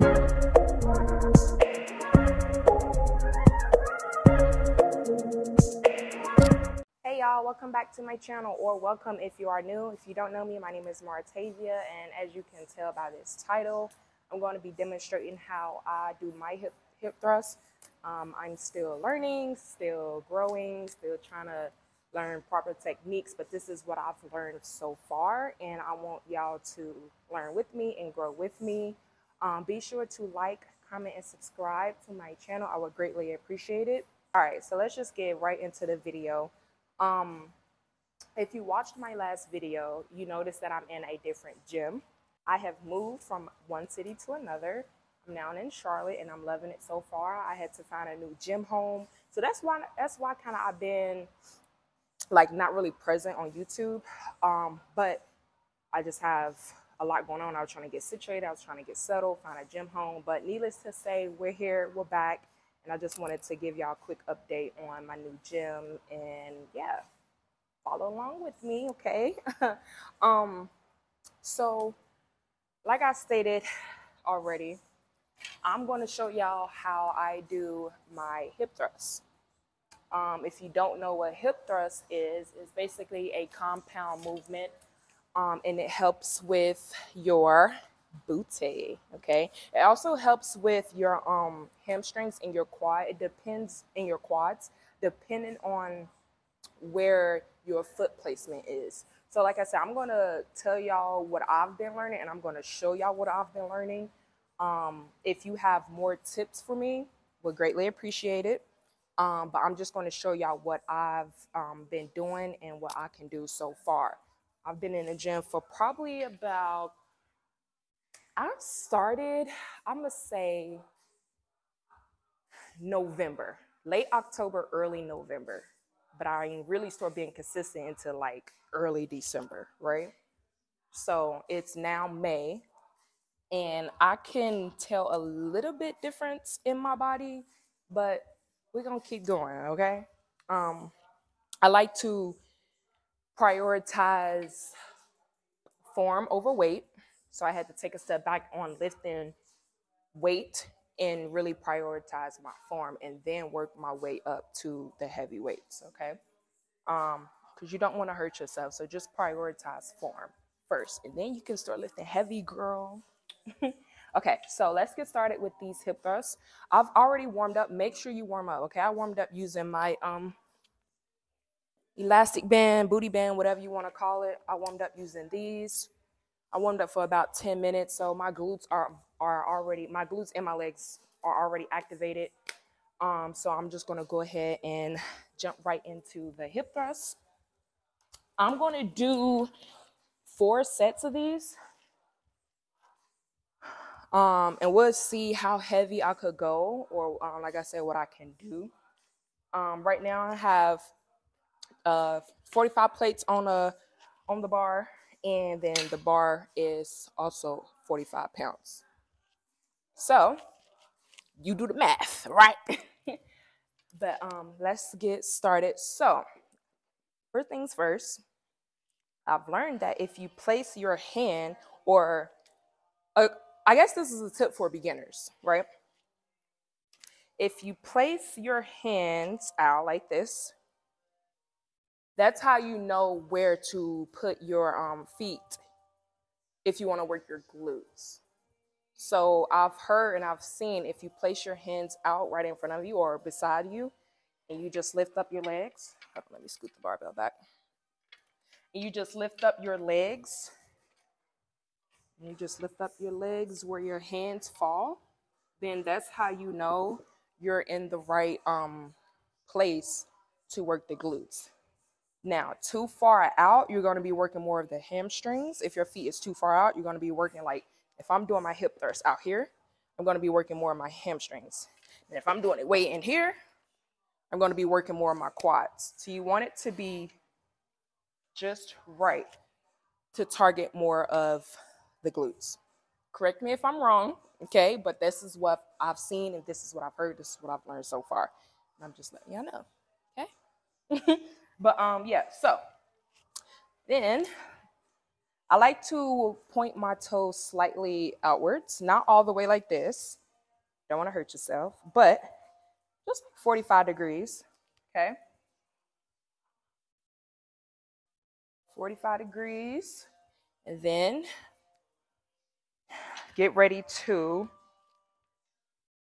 Hey y'all, welcome back to my channel, or welcome if you are new. If you don't know me, my name is Martavia, and as you can tell by this title, I'm going to be demonstrating how I do my hip thrust. I'm still learning, still growing, still trying to learn proper techniques, but this is what I've learned so far, and I want y'all to learn with me and grow with me. Be sure to like, comment, and subscribe to my channel. I would greatly appreciate it. All right, so let's just get right into the video. If you watched my last video, you noticed that I'm in a different gym. I have moved from one city to another. I'm now in Charlotte and I'm loving it so far. I had to find a new gym home. So that's why kind of I've been like not really present on YouTube. But I just have a lot going on. I was trying to get situated. I was trying to get settled, find a gym home. But needless to say, we're here, we're back. And I just wanted to give y'all a quick update on my new gym, and yeah, follow along with me, okay? So like I stated already, I'm going to show y'all how I do my hip thrust. If you don't know what hip thrust is, it's basically a compound movement, and it helps with your booty, okay? It also helps with your hamstrings and your quad. It depends in your quads, depending on where your foot placement is. So like I said, I'm going to tell y'all what I've been learning, and I'm going to show y'all what I've been learning. If you have more tips for me, would greatly appreciate it. But I'm just going to show y'all what I've been doing and what I can do so far. I've been in the gym for probably about, I started, I'm going to say November, late October, early November. But I ain't really start being consistent until like early December, right? So it's now May, and I can tell a little bit difference in my body, but we're going to keep going, okay? I like to prioritize form over weight. So I had to take a step back on lifting weight and really prioritize my form, and then work my way up to the heavy weights, okay? Because you don't want to hurt yourself. So just prioritize form first, and then you can start lifting heavy, girl. Okay, so let's get started with these hip thrusts. I've already warmed up. Make sure you warm up, okay? I warmed up using my elastic band, booty band, whatever you want to call it. I warmed up using these. I warmed up for about 10 minutes, so my glutes are already, my glutes and my legs are already activated. So I'm just going to go ahead and jump right into the hip thrust. I'm going to do 4 sets of these. And we'll see how heavy I could go, or like I said, what I can do. Right now I have 45 plates on the bar, and then the bar is also 45 pounds. So you do the math, right? But let's get started. So first things first, I've learned that if you place your hand, or I guess this is a tip for beginners, right? If you place your hands out like this, that's how you know where to put your feet if you want to work your glutes. So I've heard and I've seen, if you place your hands out right in front of you or beside you, and you just lift up your legs. Hold on, let me scoot the barbell back. And you just lift up your legs. And you just lift up your legs where your hands fall. Then that's how you know you're in the right place to work the glutes. Now, too far out, you're going to be working more of the hamstrings. If your feet is too far out, you're going to be working, like, if I'm doing my hip thrust out here, I'm going to be working more of my hamstrings. And if I'm doing it way in here, I'm going to be working more of my quads. So you want it to be just right to target more of the glutes. Correct me if I'm wrong, okay? But this is what I've seen, and this is what I've heard. This is what I've learned so far. And I'm just letting y'all know, okay? But yeah, so then I like to point my toes slightly outwards, not all the way like this. Don't want to hurt yourself, but just 45 degrees. Okay. 45 degrees. And then get ready to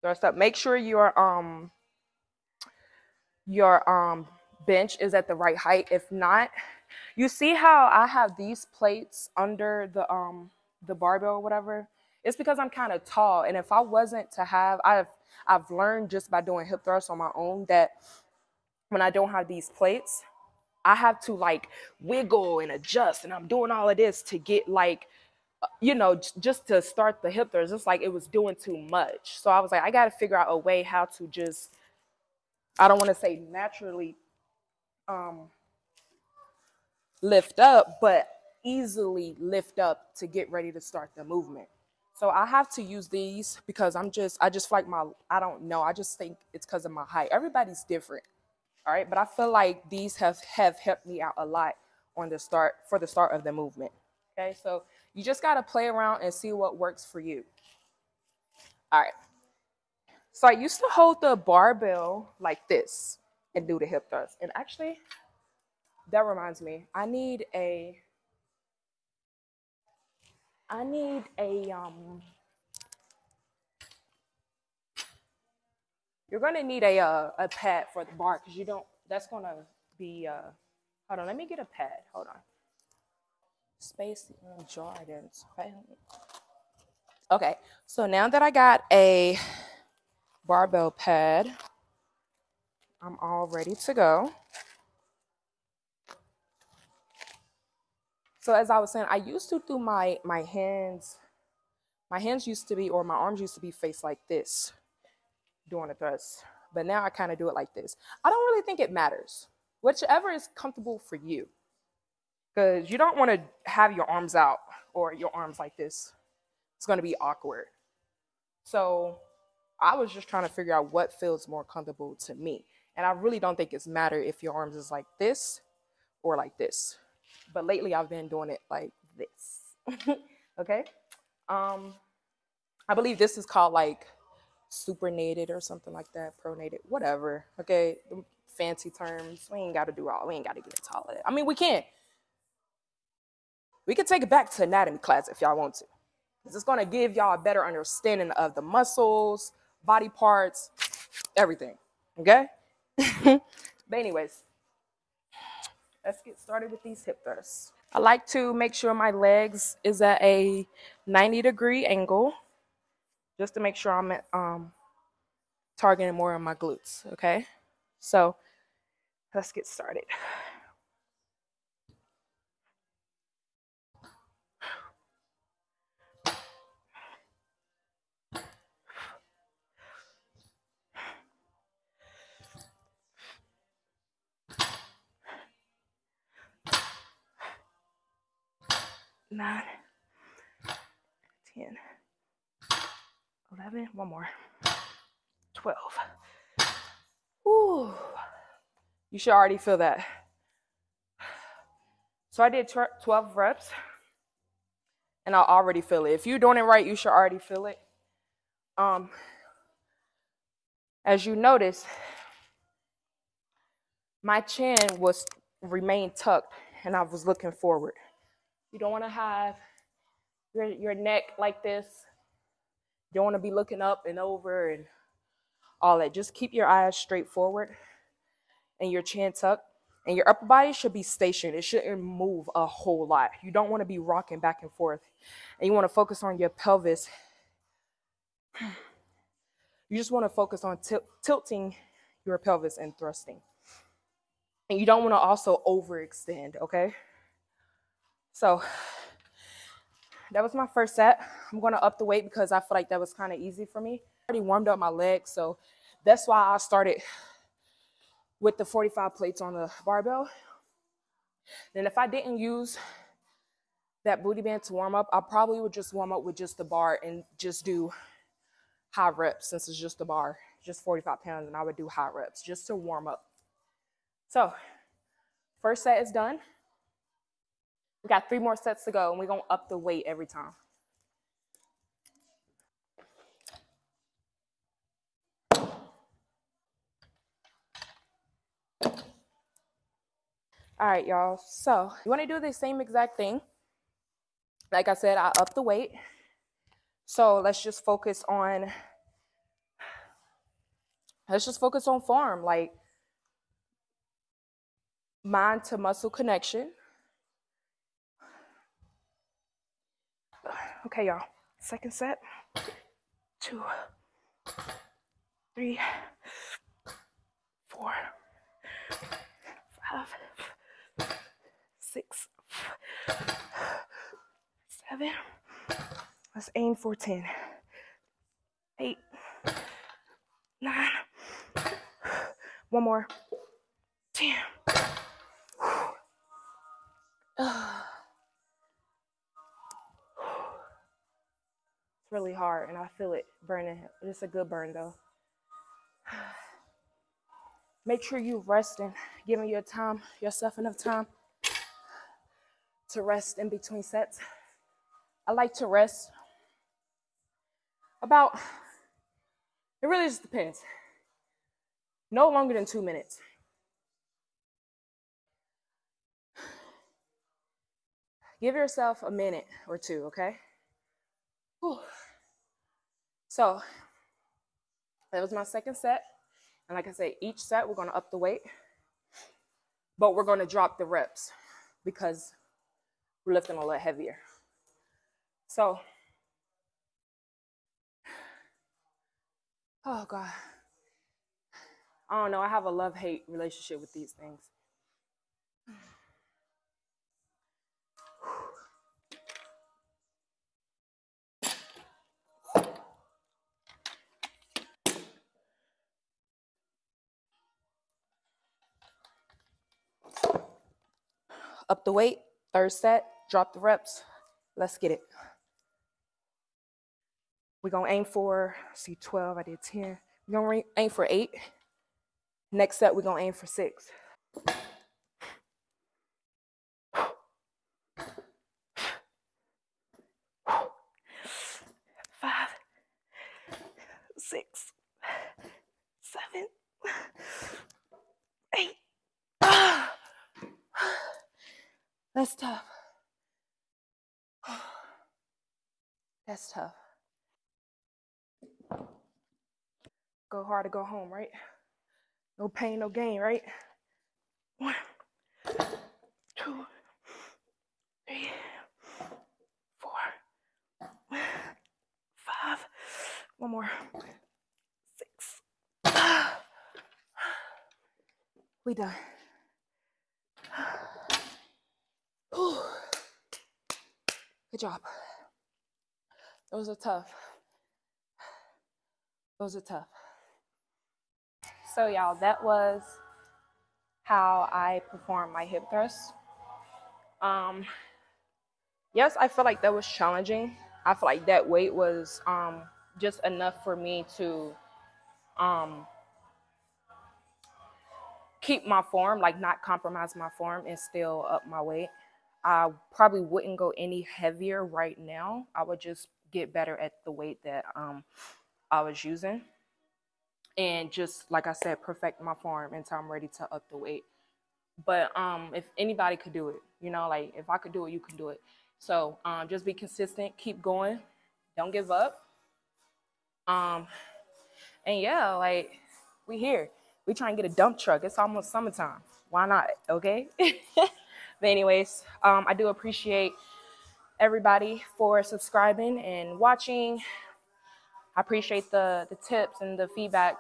thrust up. Make sure your bench is at the right height. If not, you see how I have these plates under the barbell or whatever? It's because I'm kind of tall. And if I wasn't to have, I've learned just by doing hip thrusts on my own that when I don't have these plates, I have to like wiggle and adjust. And I'm doing all of this to get like, just to start the hip thrust. It's like it was doing too much. So I was like, I got to figure out a way how to just, I don't want to say naturally lift up, but easily lift up to get ready to start the movement. So I have to use these because I just feel like I don't know. I just think it's because of my height. Everybody's different. All right. But I feel like these have helped me out a lot for the start of the movement. Okay. So you just got to play around and see what works for you. All right. So I used to hold the barbell like this and do the hip thrust. And actually, that reminds me, you're gonna need a pad for the bar because that's gonna be, hold on, let me get a pad, hold on. Space Jordans. Okay, so now that I got a barbell pad, I'm all ready to go. So as I was saying, I used to do my hands used to be, or my arms used to be faced like this doing a thrust. But now I kind of do it like this. I don't really think it matters. Whichever is comfortable for you. Because you don't want to have your arms out or your arms like this. It's going to be awkward. So I was just trying to figure out what feels more comfortable to me. And I really don't think it's matter if your arms is like this or like this. But lately I've been doing it like this. Okay? I believe this is called like supernated or something like that, pronated, whatever. Okay, the fancy terms. We ain't got to we ain't got to get into all of that. I mean, we can take it back to anatomy class if y'all want to. It's going to give y'all a better understanding of the muscles, body parts, everything. Okay? But anyways, let's get started with these hip thrusts. I like to make sure my legs is at a 90-degree angle just to make sure I'm at, targeting more on my glutes, okay? So let's get started. Nine, 10, 11, one more, 12. Ooh, you should already feel that. So I did 12 reps, and I already feel it. If you're doing it right, you should already feel it. As you notice, my chin remained tucked, and I was looking forward. You don't want to have your neck like this. You don't want to be looking up and over and all that. Just keep your eyes straight forward and your chin tucked. And your upper body should be stationed. It shouldn't move a whole lot. You don't want to be rocking back and forth. And you want to focus on your pelvis. You just want to focus on tilting your pelvis and thrusting. And you don't want to also overextend, okay? So that was my first set. I'm going to up the weight because I feel like that was kind of easy for me. I already warmed up my legs, so that's why I started with the 45 plates on the barbell. Then if I didn't use that booty band to warm up, I probably would just warm up with just the bar and just do high reps since it's just the bar, just 45 pounds, and I would do high reps just to warm up. So first set is done. We got 3 more sets to go, and we're going to up the weight every time. All right, y'all. So you want to do the same exact thing. Like I said, I up the weight. So let's just focus on form, like mind to muscle connection. Okay, y'all. Second set. 2, 3, 4, 5, 6, 7. Let's aim for 10. 8, 9. One more. 10. It's really hard, and I feel it burning. It's a good burn, though. Make sure you resting, giving yourself enough time to rest in between sets. I like to rest about, it really just depends, no longer than 2 minutes. Give yourself a minute or 2, okay? Whew. So that was my second set. And like I said, each set we're going to up the weight, but we're going to drop the reps because we're lifting a little heavier. So, oh God, I don't know. I have a love-hate relationship with these things. Up the weight, third set, drop the reps. Let's get it. We're going to aim for, see, 12, I did 10. We're going to aim for 8. Next set, we're going to aim for 6. 5, 6, 7, 8. That's tough. That's tough. Go hard to go home, right? No pain, no gain, right? 1, 2, 3, 4, 5. One more. 6. We done. Good job. Those are tough. Those are tough. So y'all, that was how I performed my hip thrusts. Yes, I feel like that was challenging. I feel like that weight was just enough for me to keep my form, like not compromise my form and still up my weight. I probably wouldn't go any heavier right now. I would just get better at the weight that I was using. And just, like I said, perfect my form until I'm ready to up the weight. But if anybody could do it, you know, like if I could do it, you can do it. So just be consistent, keep going, don't give up. And yeah, like we here. We try and get a dump truck. It's almost summertime. Why not? Okay. But anyways, I do appreciate everybody for subscribing and watching. I appreciate the tips and the feedback.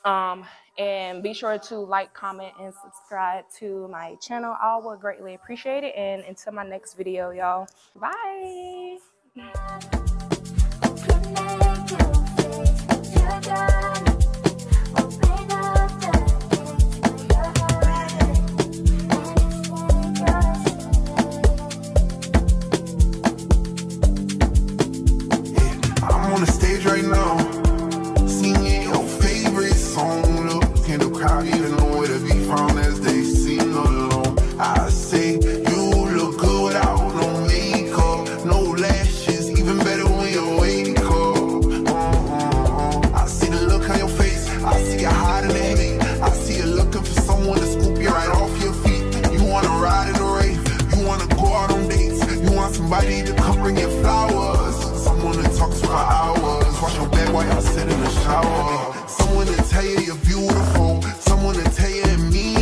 And be sure to like, comment, and subscribe to my channel. I would greatly appreciate it. And until my next video, y'all, bye. I'm on the stage right now, singing your favorite song. Look, can the crowd even know where to be found as they sing along? I say you somebody to come bring you flowers. Someone to talk to for hours. Wash your back while y'all sit in the shower. Someone to tell you you're beautiful. Someone to tell you it means